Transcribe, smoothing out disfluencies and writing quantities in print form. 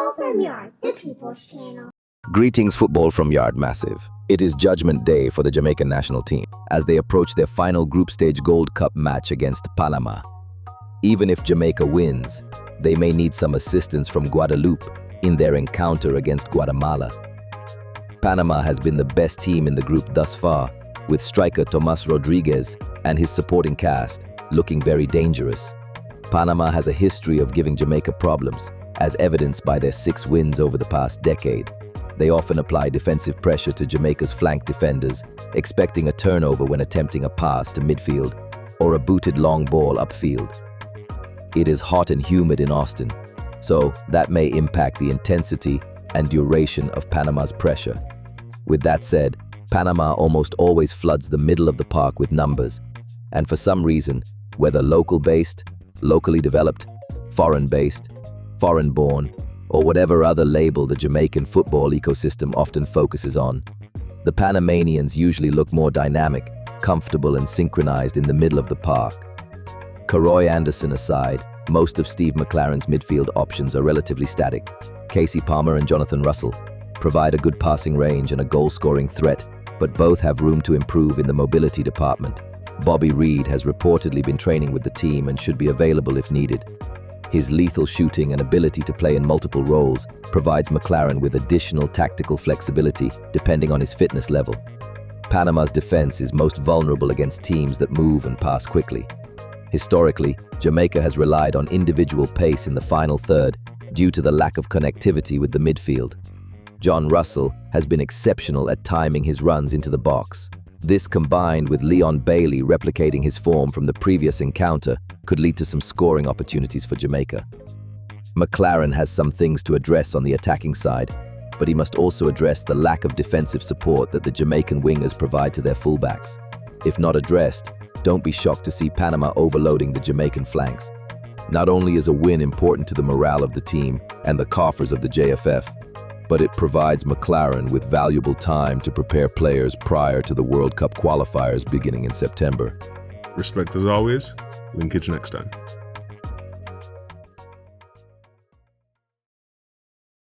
Football from Yard, the People's Channel. Greetings, football from Yard Massive. It is Judgment Day for the Jamaican national team as they approach their final group stage Gold Cup match against Panama. Even if Jamaica wins, they may need some assistance from Guadeloupe in their encounter against Guatemala. Panama has been the best team in the group thus far, with striker Tomas Rodriguez and his supporting cast looking very dangerous. Panama has a history of giving Jamaica problems, as evidenced by their 6 wins over the past decade. They often apply defensive pressure to Jamaica's flank defenders, expecting a turnover when attempting a pass to midfield or a booted long ball upfield. It is hot and humid in Austin, so that may impact the intensity and duration of Panama's pressure. With that said, Panama almost always floods the middle of the park with numbers, and for some reason, whether local-based, locally developed, foreign-based, foreign-born, or whatever other label the Jamaican football ecosystem often focuses on, the Panamanians usually look more dynamic, comfortable and synchronized in the middle of the park. Karoy Anderson aside, most of Steve McLaren's midfield options are relatively static. Casey Palmer and Jonathan Russell provide a good passing range and a goal-scoring threat, but both have room to improve in the mobility department. Bobby Reed has reportedly been training with the team and should be available if needed. His lethal shooting and ability to play in multiple roles provides McLaren with additional tactical flexibility depending on his fitness level. Panama's defense is most vulnerable against teams that move and pass quickly. Historically, Jamaica has relied on individual pace in the final third due to the lack of connectivity with the midfield. John Russell has been exceptional at timing his runs into the box. This, combined with Leon Bailey replicating his form from the previous encounter, could lead to some scoring opportunities for Jamaica. McLaren has some things to address on the attacking side, but he must also address the lack of defensive support that the Jamaican wingers provide to their fullbacks. If not addressed, don't be shocked to see Panama overloading the Jamaican flanks. Not only is a win important to the morale of the team and the coffers of the JFF, but it provides McLaren with valuable time to prepare players prior to the World Cup qualifiers beginning in September. Respect as always. We can catch you next time.